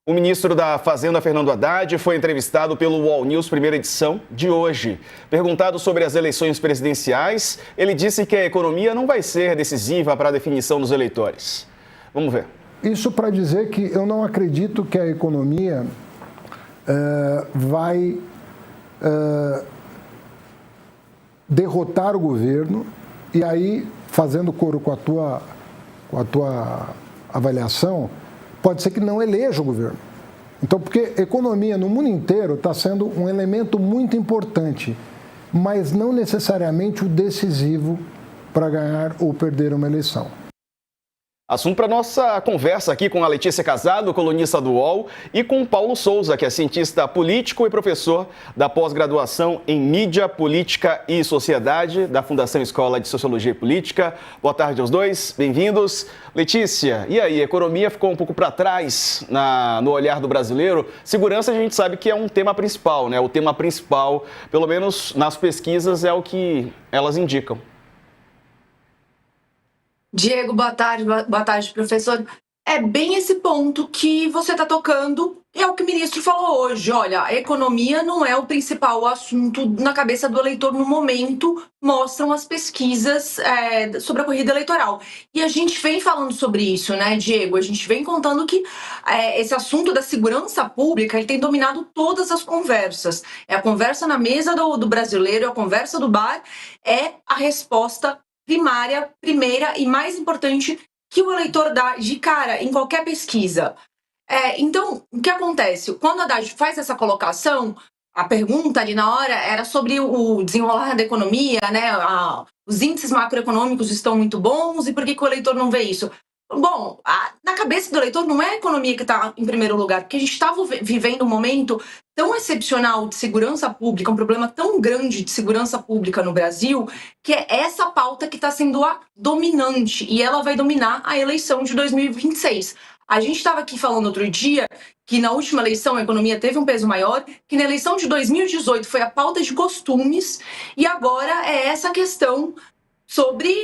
O ministro da Fazenda, Fernando Haddad, foi entrevistado pelo UOL News, primeira edição de hoje. Perguntado sobre as eleições presidenciais, ele disse que a economia não vai ser decisiva para a definição dos eleitores. Vamos ver. Isso para dizer que eu não acredito que a economia vai derrotar o governo e aí, fazendo coro com a tua avaliação, pode ser que não eleja o governo. Então, porque economia no mundo inteiro está sendo um elemento muito importante, mas não necessariamente o decisivo para ganhar ou perder uma eleição. Assunto para nossa conversa aqui com a Letícia Casado, colunista do UOL, e com o Paulo Souza, que é cientista político e professor da pós-graduação em Mídia, Política e Sociedade da Fundação Escola de Sociologia e Política. Boa tarde aos dois, bem-vindos. Letícia, e aí, a economia ficou um pouco para trás no olhar do brasileiro? Segurança a gente sabe que é um tema principal, né? O tema principal, pelo menos nas pesquisas, é o que elas indicam. Diego, boa tarde, professor. É bem esse ponto que você está tocando, é o que o ministro falou hoje. Olha, a economia não é o principal assunto na cabeça do eleitor no momento, mostram as pesquisas sobre a corrida eleitoral. E a gente vem falando sobre isso, né, Diego? A gente vem contando que esse assunto da segurança pública ele tem dominado todas as conversas. É a conversa na mesa do brasileiro, é a conversa do bar, é a resposta primária, primeira e mais importante que o eleitor dá de cara em qualquer pesquisa. Então, o que acontece? Quando a Haddad faz essa colocação, a pergunta ali na hora era sobre o desenrolar da economia, né? Os índices macroeconômicos estão muito bons e por que o eleitor não vê isso? Bom, na cabeça do eleitor não é a economia que está em primeiro lugar, porque a gente estava vivendo um momento tão excepcional de segurança pública, um problema tão grande de segurança pública no Brasil, que é essa pauta que está sendo a dominante e ela vai dominar a eleição de 2026. A gente estava aqui falando outro dia que na última eleição a economia teve um peso maior, que na eleição de 2018 foi a pauta de costumes e agora é essa questão sobre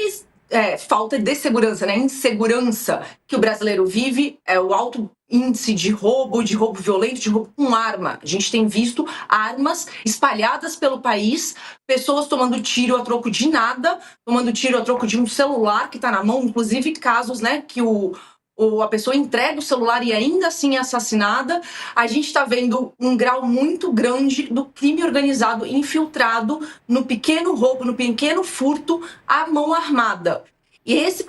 falta de segurança, né? Insegurança que o brasileiro vive, o alto índice de roubo violento, de roubo com arma. A gente tem visto armas espalhadas pelo país, pessoas tomando tiro a troco de nada, tomando tiro a troco de um celular que está na mão, inclusive casos, né, que a pessoa entrega o celular e ainda assim é assassinada. A gente está vendo um grau muito grande do crime organizado infiltrado no pequeno roubo, no pequeno furto à mão armada. E esse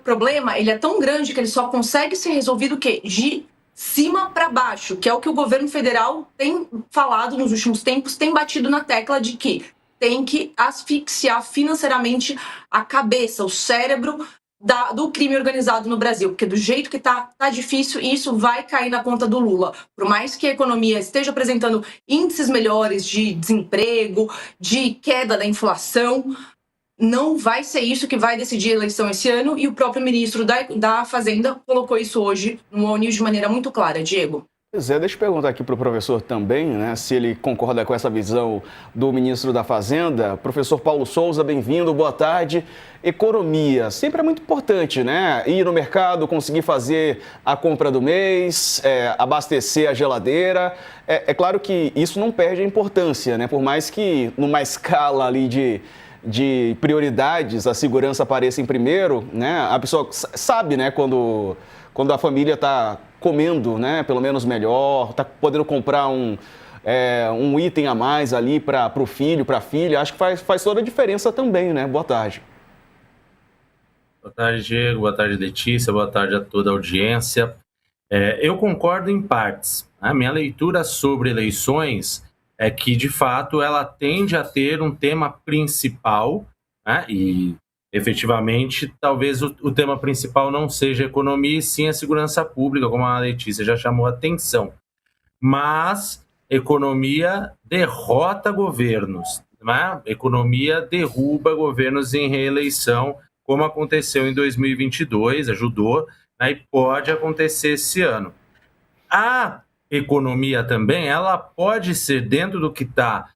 problema ele é tão grande que ele só consegue ser resolvido de cima para baixo, que é o que o governo federal tem falado nos últimos tempos, tem batido na tecla de que tem que asfixiar financeiramente a cabeça, o cérebro do crime organizado no Brasil, porque do jeito que tá difícil, isso vai cair na conta do Lula. Por mais que a economia esteja apresentando índices melhores de desemprego, de queda da inflação, não vai ser isso que vai decidir a eleição esse ano, e o próprio ministro da Fazenda colocou isso hoje no UOL News de maneira muito clara. Diego. Pois é, deixa eu perguntar aqui para o professor também, né, se ele concorda com essa visão do ministro da Fazenda. Professor Paulo Souza, bem-vindo, boa tarde. Economia, sempre é muito importante, né? Ir no mercado, conseguir fazer a compra do mês, abastecer a geladeira. É claro que isso não perde a importância, né? Por mais que numa escala ali de prioridades a segurança apareça em primeiro, né? A pessoa sabe, né, quando a família está comendo, né, pelo menos melhor, está podendo comprar um item a mais ali para o filho, para a filha, acho que faz toda a diferença também, né? Boa tarde. Boa tarde, Diego. Boa tarde, Letícia. Boa tarde a toda a audiência. Eu concordo em partes. A minha leitura sobre eleições é que, de fato, ela tende a ter um tema principal, né, e efetivamente, talvez o tema principal não seja a economia, e sim a segurança pública, como a Letícia já chamou a atenção. Mas economia derrota governos, né? Economia derruba governos em reeleição, como aconteceu em 2022, ajudou, né, e pode acontecer esse ano. A economia também, ela pode ser dentro do que está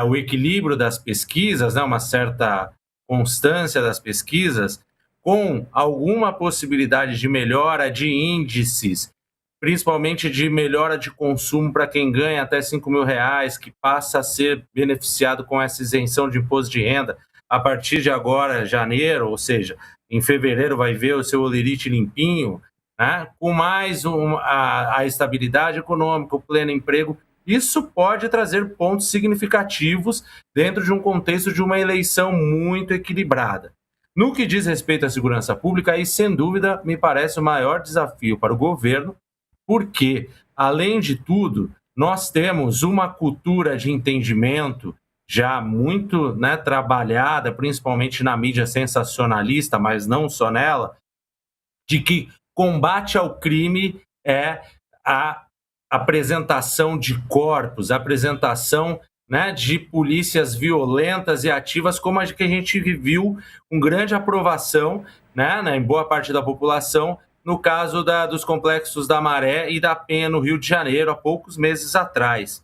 o equilíbrio das pesquisas, né, uma certa constância das pesquisas, com alguma possibilidade de melhora de índices, principalmente de melhora de consumo para quem ganha até R$ 5.000, que passa a ser beneficiado com essa isenção de imposto de renda a partir de agora, janeiro, ou seja, em fevereiro vai ver o seu olerite limpinho, né? Com mais a estabilidade econômica, o pleno emprego. Isso pode trazer pontos significativos dentro de um contexto de uma eleição muito equilibrada. No que diz respeito à segurança pública, aí, sem dúvida, me parece o maior desafio para o governo, porque, além de tudo, nós temos uma cultura de entendimento já muito, né, trabalhada, principalmente na mídia sensacionalista, mas não só nela, de que combate ao crime é a apresentação de corpos, a apresentação, né, de polícias violentas e ativas, como a que a gente viu com grande aprovação, né, em boa parte da população, no caso dos complexos da Maré e da Penha, no Rio de Janeiro, há poucos meses atrás.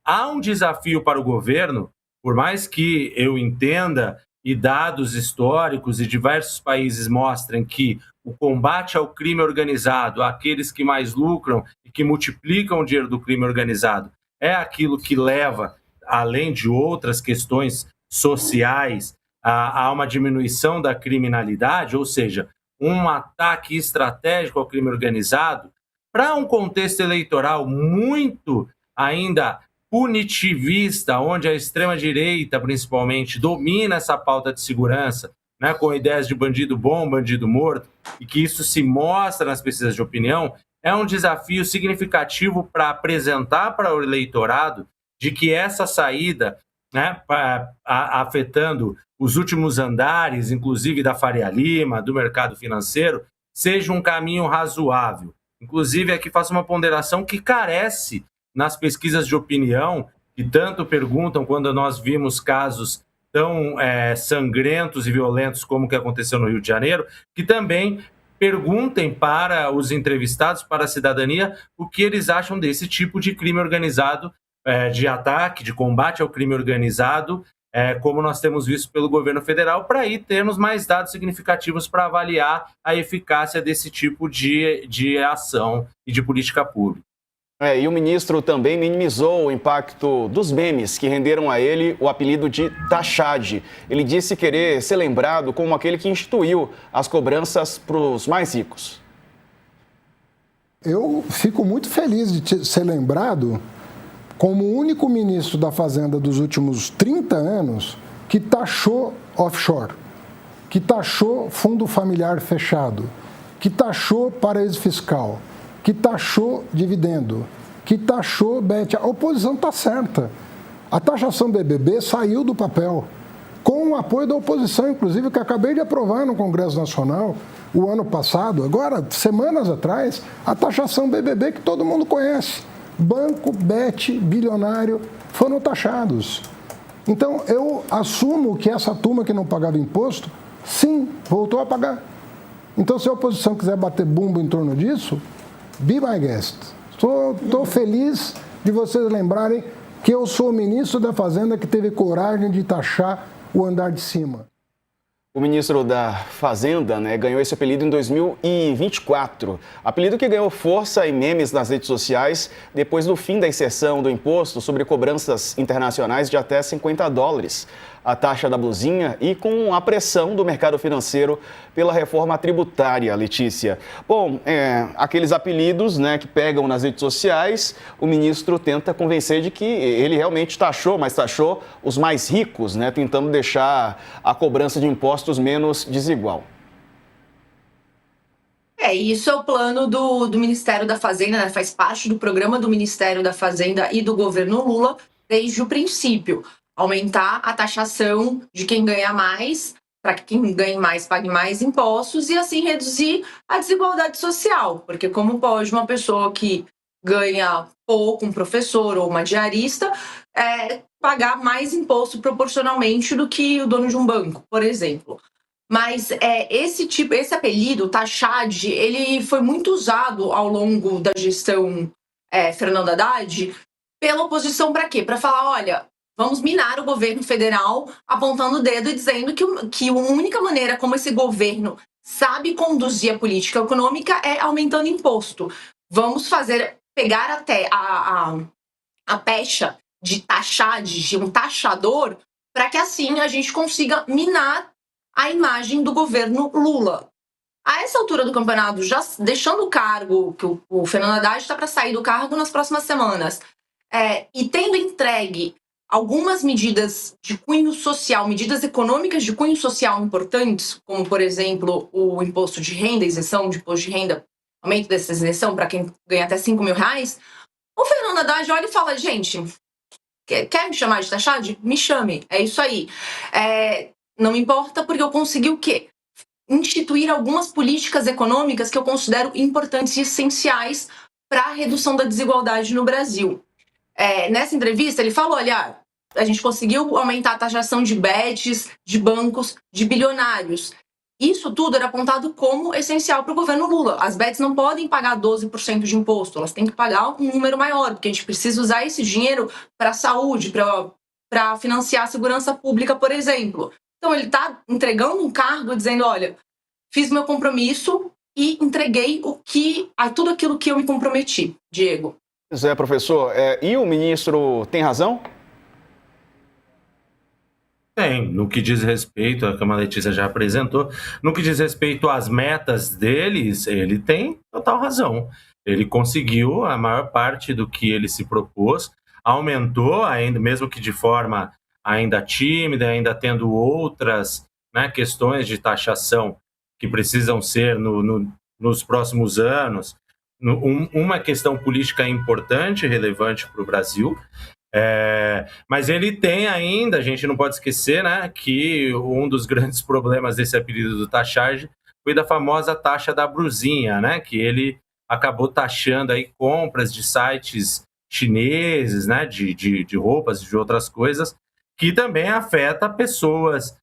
Há um desafio para o governo, por mais que eu entenda e dados históricos e diversos países mostrem que o combate ao crime organizado, aqueles que mais lucram e que multiplicam o dinheiro do crime organizado, é aquilo que leva, além de outras questões sociais, a uma diminuição da criminalidade, ou seja, um ataque estratégico ao crime organizado, para um contexto eleitoral muito ainda punitivista, onde a extrema-direita, principalmente, domina essa pauta de segurança, né, com ideias de bandido bom, bandido morto, e que isso se mostra nas pesquisas de opinião, é um desafio significativo para apresentar para o eleitorado de que essa saída, né, afetando os últimos andares, inclusive da Faria Lima, do mercado financeiro, seja um caminho razoável. Inclusive, aqui faço uma ponderação que carece nas pesquisas de opinião, que tanto perguntam quando nós vimos casos tão sangrentos e violentos como o que aconteceu no Rio de Janeiro, que também perguntem para os entrevistados, para a cidadania, o que eles acham desse tipo de crime organizado, de ataque, de combate ao crime organizado, como nós temos visto pelo governo federal, para aí termos mais dados significativos para avaliar a eficácia desse tipo de ação e de política pública. E o ministro também minimizou o impacto dos memes que renderam a ele o apelido de Tachad. Ele disse querer ser lembrado como aquele que instituiu as cobranças para os mais ricos. Eu fico muito feliz de ser lembrado como o único ministro da Fazenda dos últimos 30 anos que taxou offshore, que taxou fundo familiar fechado, que taxou paraíso fiscal, que taxou dividendo, que taxou bet. A oposição está certa. A taxação BBB saiu do papel, com o apoio da oposição, inclusive, que acabei de aprovar no Congresso Nacional o ano passado, agora, semanas atrás, a taxação BBB que todo mundo conhece. Banco, bet, bilionário foram taxados. Então, eu assumo que essa turma que não pagava imposto, sim, voltou a pagar. Então, se a oposição quiser bater bumbo em torno disso, be my guest. Estou feliz de vocês lembrarem que eu sou o ministro da Fazenda que teve coragem de taxar o andar de cima. O ministro da Fazenda, ganhou esse apelido em 2024. Apelido que ganhou força e memes nas redes sociais depois do fim da isenção do imposto sobre cobranças internacionais de até $50, a taxa da blusinha, e com a pressão do mercado financeiro pela reforma tributária, Letícia. Bom, aqueles apelidos, que pegam nas redes sociais, o ministro tenta convencer de que ele realmente taxou, mas taxou os mais ricos, tentando deixar a cobrança de impostos menos desigual. Isso é o plano do Ministério da Fazenda, faz parte do programa do Ministério da Fazenda e do governo Lula desde o princípio. Aumentar a taxação de quem ganha mais, para que quem ganhe mais pague mais impostos e assim reduzir a desigualdade social. Porque como pode uma pessoa que ganha pouco, um professor ou uma diarista, pagar mais imposto proporcionalmente do que o dono de um banco, por exemplo. Mas esse apelido, Tachad, ele foi muito usado ao longo da gestão Fernando Haddad pela oposição para quê? Para falar, olha, vamos minar o governo federal apontando o dedo e dizendo que a única maneira como esse governo sabe conduzir a política econômica é aumentando imposto. Vamos pegar até a pecha de taxar, de um taxador, para que assim a gente consiga minar a imagem do governo Lula. A essa altura do campeonato, já deixando o cargo, que o Fernando Haddad está para sair do cargo nas próximas semanas, e tendo entregue algumas medidas de cunho social, medidas econômicas de cunho social importantes, como, por exemplo, o imposto de renda, isenção de imposto de renda, aumento dessa isenção para quem ganha até R$5 mil, o Fernando Haddad olha e fala, gente, quer me chamar de taxado? Me chame, é isso aí. Não me importa porque eu consegui o quê? Instituir algumas políticas econômicas que eu considero importantes e essenciais para a redução da desigualdade no Brasil. Nessa entrevista, ele falou, olha, a gente conseguiu aumentar a taxação de bets, de bancos, de bilionários. Isso tudo era apontado como essencial para o governo Lula. As bets não podem pagar 12% de imposto, elas têm que pagar um número maior, porque a gente precisa usar esse dinheiro para a saúde, para financiar a segurança pública, por exemplo. Então, ele está entregando um cargo dizendo, olha, fiz meu compromisso e entreguei tudo aquilo que eu me comprometi, Diego. Pois é, professor. E o ministro tem razão? Tem, no que diz respeito, como a Letícia já apresentou, no que diz respeito às metas deles, ele tem total razão. Ele conseguiu a maior parte do que ele se propôs, aumentou ainda, mesmo que de forma ainda tímida, ainda tendo outras, né, questões de taxação que precisam ser nos próximos anos. Uma questão política importante, relevante para o Brasil, mas ele tem ainda, a gente não pode esquecer, né, que um dos grandes problemas desse apelido do taxagem foi da famosa taxa da brusinha, né, que ele acabou taxando aí compras de sites chineses, né, de roupas e de outras coisas, que também afeta pessoas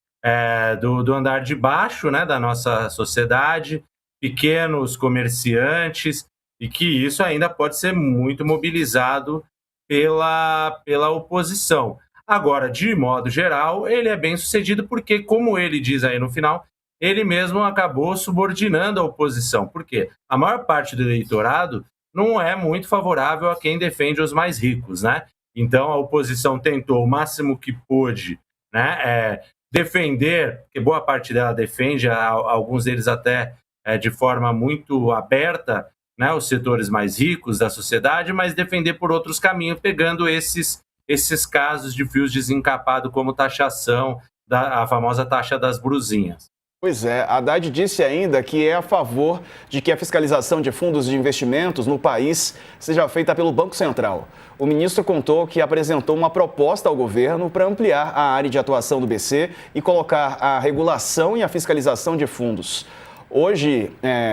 do andar de baixo, né, da nossa sociedade, pequenos comerciantes, e que isso ainda pode ser muito mobilizado pela oposição. Agora, de modo geral, ele é bem sucedido porque, como ele diz aí no final, ele mesmo acabou subordinando a oposição. Por quê? A maior parte do eleitorado não é muito favorável a quem defende os mais ricos, né? Então, a oposição tentou o máximo que pôde, né, defender, que boa parte dela defende, alguns deles até de forma muito aberta, né, os setores mais ricos da sociedade, mas defender por outros caminhos, pegando esses casos de fios desencapados como taxação, a famosa taxa das brusinhas. Pois é, Haddad disse ainda que é a favor de que a fiscalização de fundos de investimentos no país seja feita pelo Banco Central. O ministro contou que apresentou uma proposta ao governo para ampliar a área de atuação do BC e colocar a regulação e a fiscalização de fundos. Hoje,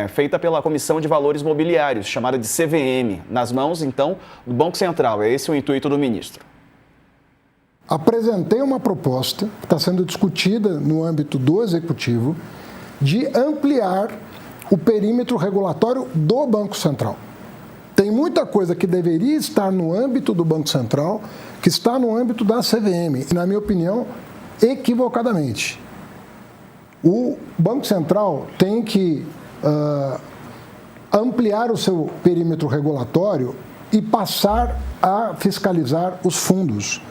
feita pela Comissão de Valores Mobiliários, chamada de CVM, nas mãos, então, do Banco Central. É esse o intuito do ministro. Apresentei uma proposta que está sendo discutida no âmbito do Executivo de ampliar o perímetro regulatório do Banco Central. Tem muita coisa que deveria estar no âmbito do Banco Central, que está no âmbito da CVM, e, na minha opinião, equivocadamente. O Banco Central tem que ampliar o seu perímetro regulatório e passar a fiscalizar os fundos,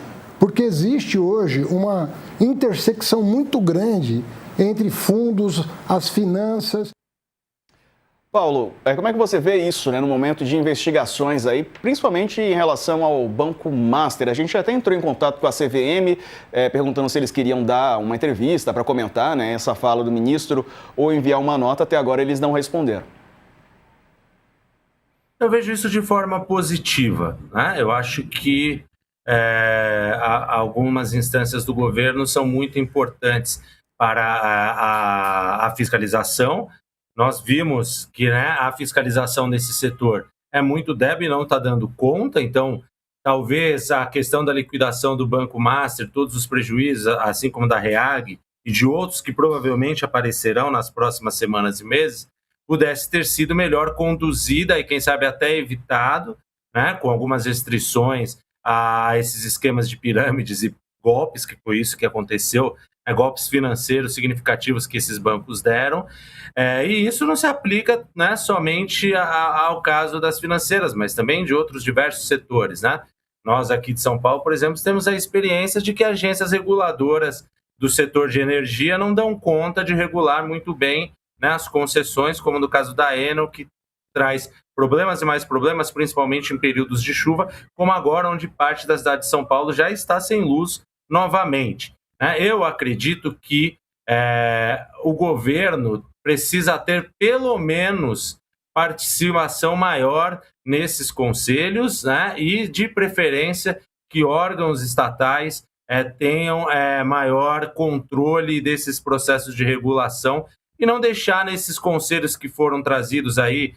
porque existe hoje uma intersecção muito grande entre fundos, as finanças. Paulo, como é que você vê isso, né, no momento de investigações aí, principalmente em relação ao Banco Master? A gente até entrou em contato com a CVM, perguntando se eles queriam dar uma entrevista para comentar, né, essa fala do ministro ou enviar uma nota. Até agora eles não responderam. Eu vejo isso de forma positiva, né? Eu acho que algumas instâncias do governo são muito importantes para a fiscalização. Nós vimos que, né, a fiscalização nesse setor é muito débil e não está dando conta, então talvez a questão da liquidação do Banco Master, todos os prejuízos, assim como da REAG e de outros que provavelmente aparecerão nas próximas semanas e meses, pudesse ter sido melhor conduzida e quem sabe até evitado, né, com algumas restrições a esses esquemas de pirâmides e golpes, que foi isso que aconteceu golpes financeiros significativos que esses bancos deram, e isso não se aplica, né, somente ao caso das financeiras, mas também de outros diversos setores, né? Nós aqui de São Paulo, por exemplo, temos a experiência de que agências reguladoras do setor de energia não dão conta de regular muito bem, né, as concessões, como no caso da Enel, que traz problemas e mais problemas, principalmente em períodos de chuva, como agora, onde parte da cidade de São Paulo já está sem luz novamente. Eu acredito que o governo precisa ter pelo menos participação maior nesses conselhos, né, e, de preferência, que órgãos estatais tenham maior controle desses processos de regulação e não deixar nesses conselhos que foram trazidos aí,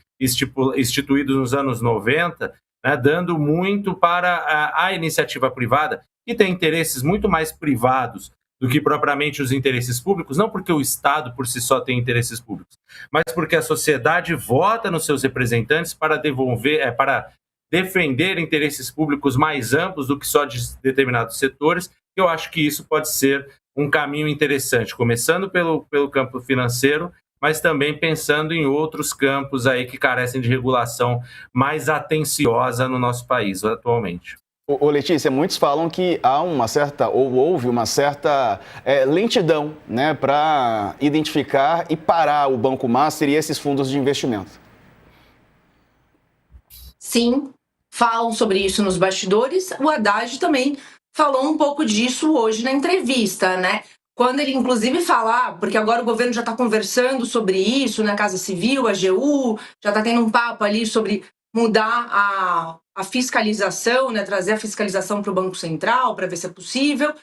instituídos nos anos 90, né, dando muito para a iniciativa privada, que tem interesses muito mais privados do que propriamente os interesses públicos, não porque o Estado por si só tem interesses públicos, mas porque a sociedade vota nos seus representantes para defender interesses públicos mais amplos do que só de determinados setores. Eu acho que isso pode ser um caminho interessante, começando pelo campo financeiro, mas também pensando em outros campos aí que carecem de regulação mais atenciosa no nosso país atualmente. Ô Letícia, muitos falam que houve uma certa lentidão, né, para identificar e parar o Banco Master e esses fundos de investimento. Sim, falam sobre isso nos bastidores. O Haddad também falou um pouco disso hoje na entrevista, né? Quando ele, inclusive, fala, porque agora o governo já está conversando sobre isso na Casa Civil, a AGU, já está tendo um papo ali sobre mudar a fiscalização, né? Trazer a fiscalização para o Banco Central, para ver se é possível.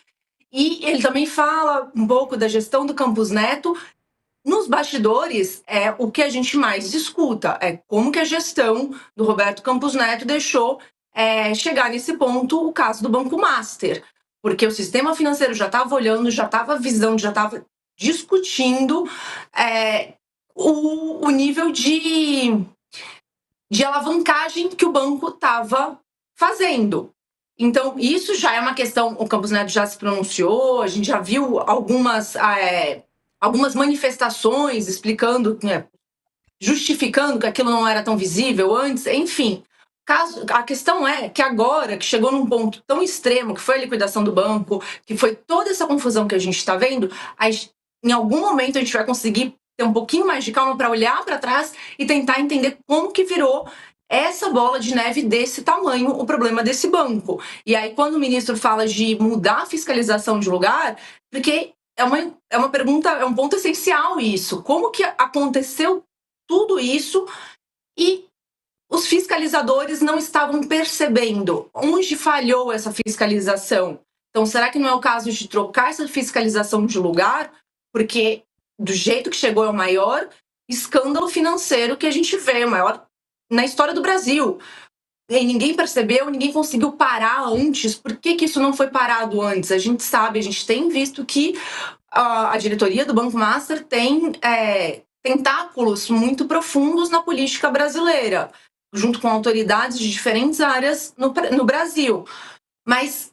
E ele também fala um pouco da gestão do Campos Neto. Nos bastidores, o que a gente mais escuta é como que a gestão do Roberto Campos Neto deixou chegar nesse ponto o caso do Banco Master, porque o sistema financeiro já estava olhando, já estava avisando, já estava discutindo o nível de alavancagem que o banco estava fazendo. Então, isso já é uma questão, o Campos Neto já se pronunciou, a gente já viu algumas manifestações explicando, né, justificando que aquilo não era tão visível antes, enfim. A questão é que agora, que chegou num ponto tão extremo, que foi a liquidação do banco, que foi toda essa confusão que a gente está vendo, em algum momento a gente vai conseguir ter um pouquinho mais de calma para olhar para trás e tentar entender como que virou essa bola de neve desse tamanho, o problema desse banco. E aí, quando o ministro fala de mudar a fiscalização de lugar, porque é uma pergunta, é um ponto essencial isso. Como que aconteceu tudo isso e os fiscalizadores não estavam percebendo onde falhou essa fiscalização? Então, será que não é o caso de trocar essa fiscalização de lugar? Porque do jeito que chegou é o maior escândalo financeiro que a gente vê, o maior na história do Brasil. E ninguém percebeu, ninguém conseguiu parar antes. Por que isso não foi parado antes? A gente sabe, a gente tem visto que a diretoria do Banco Master tem tentáculos muito profundos na política brasileira, junto com autoridades de diferentes áreas no Brasil. Mas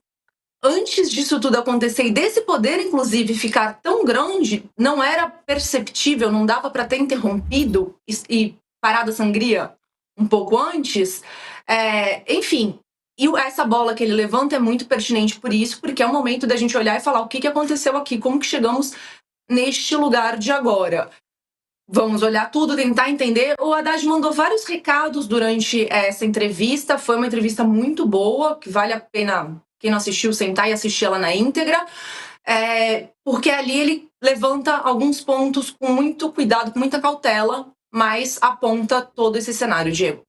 antes disso tudo acontecer e desse poder, inclusive, ficar tão grande, não era perceptível, não dava para ter interrompido e parado a sangria um pouco antes? Enfim, e essa bola que ele levanta é muito pertinente por isso, porque é o momento da gente olhar e falar o que aconteceu aqui, como que chegamos neste lugar de agora. Vamos olhar tudo, tentar entender. O Haddad mandou vários recados durante essa entrevista, foi uma entrevista muito boa, que vale a pena, quem não assistiu, sentar e assistir ela na íntegra, porque ali ele levanta alguns pontos com muito cuidado, com muita cautela, mas aponta todo esse cenário, Diego.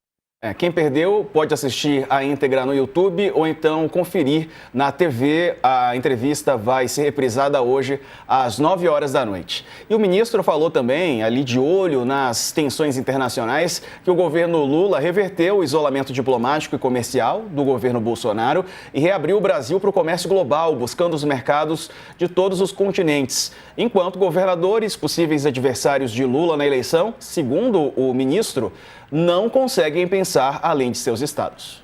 Quem perdeu pode assistir a íntegra no YouTube ou então conferir na TV. A entrevista vai ser reprisada hoje às 9 horas da noite. E o ministro falou também, ali de olho nas tensões internacionais, que o governo Lula reverteu o isolamento diplomático e comercial do governo Bolsonaro e reabriu o Brasil para o comércio global, buscando os mercados de todos os continentes. Enquanto governadores, possíveis adversários de Lula na eleição, segundo o ministro, não conseguem pensar além de seus estados.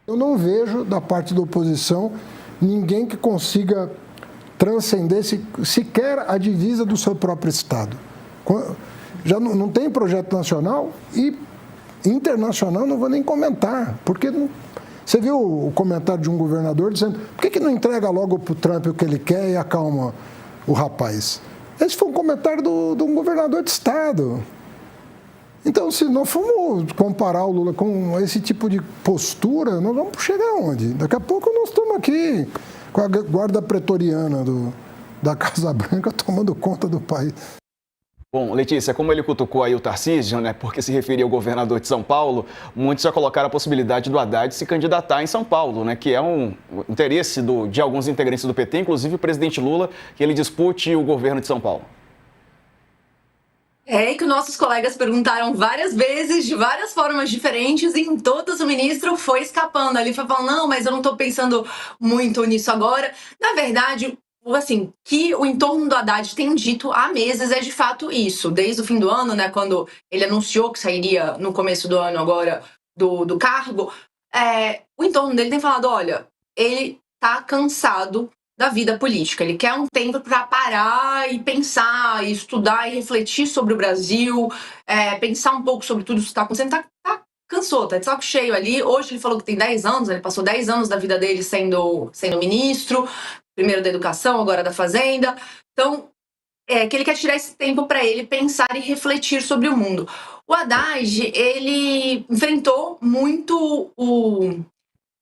Eu não vejo, da parte da oposição, ninguém que consiga transcendesse sequer a divisa do seu próprio Estado. Já não tem projeto nacional e internacional não vou nem comentar, porque você viu o comentário de um governador dizendo por que não entrega logo para o Trump o que ele quer e acalma o rapaz? Esse foi um comentário de um governador de Estado. Então, se nós formos comparar o Lula com esse tipo de postura, nós vamos chegar aonde? Daqui a pouco nós estamos aqui com a guarda pretoriana da Casa Branca tomando conta do país. Bom, Letícia, como ele cutucou aí o Tarcísio, né, porque se referia ao governador de São Paulo, muitos já colocaram a possibilidade do Haddad se candidatar em São Paulo, né, que é um interesse de alguns integrantes do PT, inclusive o presidente Lula, que ele dispute o governo de São Paulo. É que nossos colegas perguntaram várias vezes, de várias formas diferentes, e em todas o ministro foi escapando ali, foi falando, não, mas eu não estou pensando muito nisso agora. Na verdade, assim, que o entorno do Haddad tem dito há meses é de fato isso. Desde o fim do ano, né, quando ele anunciou que sairia no começo do ano agora do cargo, o entorno dele tem falado, olha, ele tá cansado da vida política. Ele quer um tempo para parar e pensar, e estudar e refletir sobre o Brasil, pensar um pouco sobre tudo isso que está acontecendo. Cansou, tá de saco cheio ali. Hoje ele falou que tem 10 anos, ele passou 10 anos da vida dele sendo ministro, primeiro da Educação, agora da Fazenda. Então, que ele quer tirar esse tempo para ele pensar e refletir sobre o mundo. O Haddad, ele enfrentou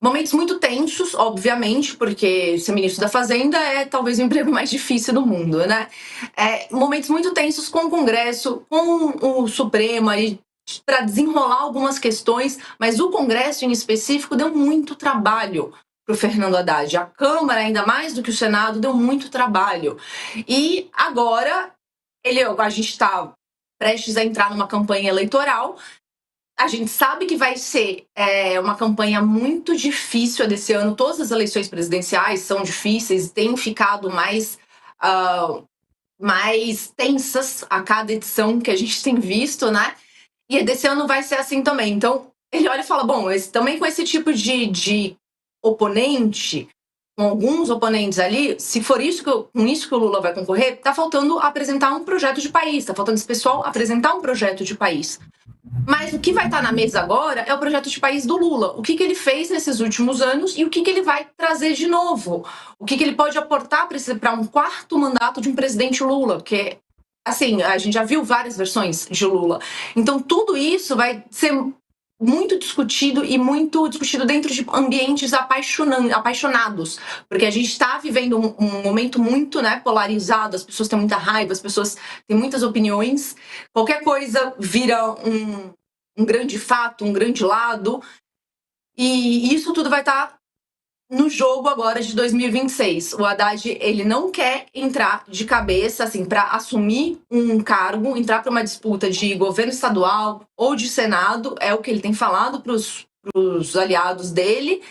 momentos muito tensos, obviamente, porque ser ministro da Fazenda é talvez o emprego mais difícil do mundo, né? Momentos muito tensos com o Congresso, com o Supremo, para desenrolar algumas questões, mas o Congresso em específico deu muito trabalho para o Fernando Haddad. A Câmara, ainda mais do que o Senado, deu muito trabalho. E agora, a gente está prestes a entrar numa campanha eleitoral. A gente sabe que vai ser uma campanha muito difícil desse ano. Todas as eleições presidenciais são difíceis, têm ficado mais tensas a cada edição que a gente tem visto, né? E desse ano vai ser assim também. Então, ele olha e fala, bom, também com esse tipo de oponente, com alguns oponentes ali, se for com isso que o Lula vai concorrer, tá faltando apresentar um projeto de país, tá faltando esse pessoal apresentar um projeto de país. Mas o que vai estar na mesa agora é o projeto de país do Lula. O que ele fez nesses últimos anos e o que ele vai trazer de novo. O que ele pode aportar para um quarto mandato de um presidente Lula, porque, assim, a gente já viu várias versões de Lula. Então, tudo isso vai ser muito discutido e muito discutido dentro de ambientes apaixonados, porque a gente está vivendo um momento muito, né, polarizado, as pessoas têm muita raiva, as pessoas têm muitas opiniões, qualquer coisa vira um grande fato, um grande lado, e isso tudo vai estar no jogo agora de 2026. O Haddad, ele não quer entrar de cabeça, assim, para assumir um cargo, entrar para uma disputa de governo estadual ou de Senado, é o que ele tem falado para os aliados dele.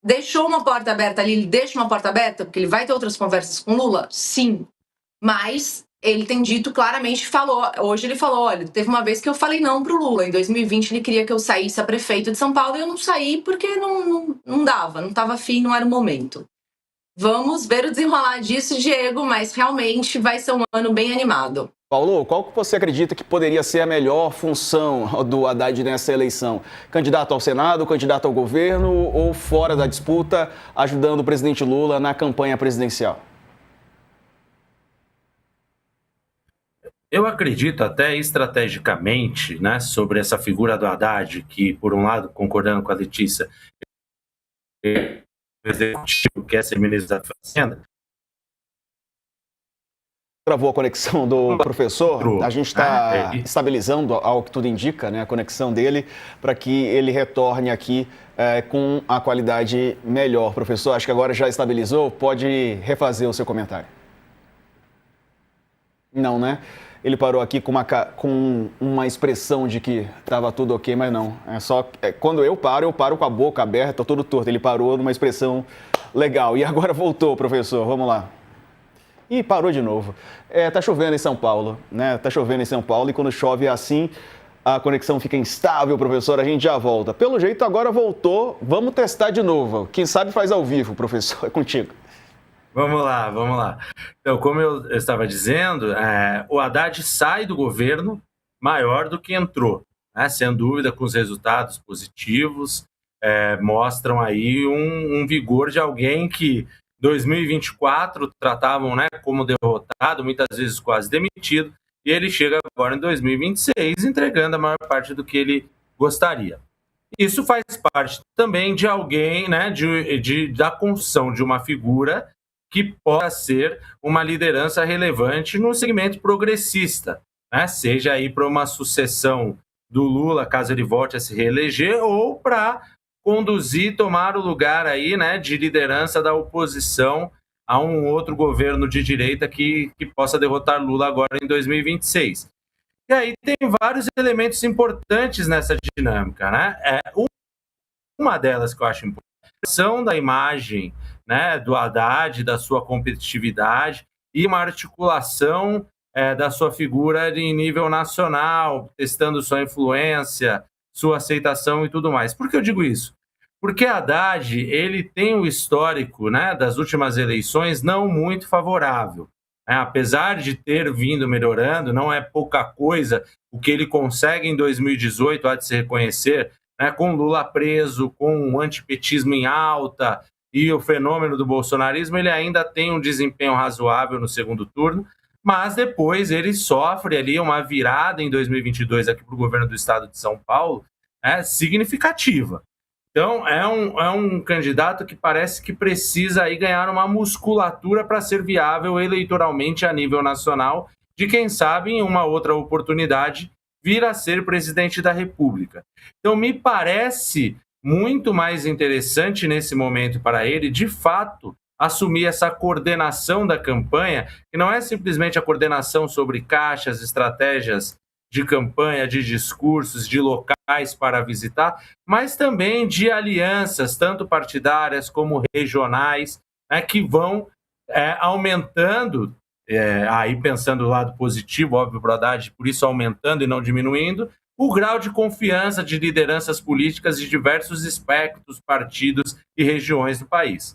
Deixou uma porta aberta ali, ele deixa uma porta aberta, porque ele vai ter outras conversas com Lula? Sim, mas ele tem dito claramente, hoje ele falou, olha, teve uma vez que eu falei não pro Lula, em 2020 ele queria que eu saísse a prefeito de São Paulo e eu não saí porque não dava, não estava afim, não era o momento. Vamos ver o desenrolar disso, Diego, mas realmente vai ser um ano bem animado. Paulo, qual que você acredita que poderia ser a melhor função do Haddad nessa eleição? Candidato ao Senado, candidato ao governo ou fora da disputa, ajudando o presidente Lula na campanha presidencial? Eu acredito até estrategicamente, né, sobre essa figura do Haddad, que, por um lado, concordando com a Letícia, o executivo quer ser ministro da Fazenda. Travou a conexão do professor, a gente está estabilizando, ao que tudo indica, né, a conexão dele, para que ele retorne aqui com a qualidade melhor. Professor, acho que agora já estabilizou, pode refazer o seu comentário. Não, né? Ele parou aqui com uma expressão de que estava tudo ok, mas não. Quando eu paro com a boca aberta, todo torto. Ele parou numa expressão legal. E agora voltou, professor. Vamos lá. E parou de novo. Tá chovendo em São Paulo, né? Tá chovendo em São Paulo e quando chove assim, a conexão fica instável, professor. A gente já volta. Pelo jeito, agora voltou. Vamos testar de novo. Quem sabe faz ao vivo, professor. É contigo. Vamos lá, vamos lá. Então, como eu estava dizendo, o Haddad sai do governo maior do que entrou, né? Sem dúvida, com os resultados positivos, mostram aí um vigor de alguém que 2024 tratavam, né, como derrotado, muitas vezes quase demitido, e ele chega agora em 2026 entregando a maior parte do que ele gostaria. Isso faz parte também de alguém, né, da construção de uma figura que possa ser uma liderança relevante no segmento progressista, né? Seja aí para uma sucessão do Lula, caso ele volte a se reeleger, ou para conduzir, tomar o lugar aí, né, de liderança da oposição a um outro governo de direita que possa derrotar Lula agora em 2026. E aí tem vários elementos importantes nessa dinâmica, né? Uma delas que eu acho importante é a questão da imagem, né, do Haddad, da sua competitividade e uma articulação da sua figura em nível nacional, testando sua influência, sua aceitação e tudo mais. Por que eu digo isso? Porque Haddad, ele tem o histórico, né, das últimas eleições não muito favorável. Apesar de ter vindo melhorando, não é pouca coisa o que ele consegue em 2018, há de se reconhecer, né, com Lula preso, com o antipetismo em alta e o fenômeno do bolsonarismo, ele ainda tem um desempenho razoável no segundo turno, mas depois ele sofre ali uma virada em 2022 aqui para o governo do estado de São Paulo, significativa. Então, é um candidato que parece que precisa aí ganhar uma musculatura para ser viável eleitoralmente a nível nacional, de quem sabe, em uma outra oportunidade, vir a ser presidente da República. Então, me parece muito mais interessante nesse momento para ele, de fato, assumir essa coordenação da campanha, que não é simplesmente a coordenação sobre caixas, estratégias de campanha, de discursos, de locais para visitar, mas também de alianças, tanto partidárias como regionais, né, que vão aumentando, aí pensando do lado positivo, óbvio, para o Haddad, por isso aumentando e não diminuindo, o grau de confiança de lideranças políticas de diversos espectros, partidos e regiões do país.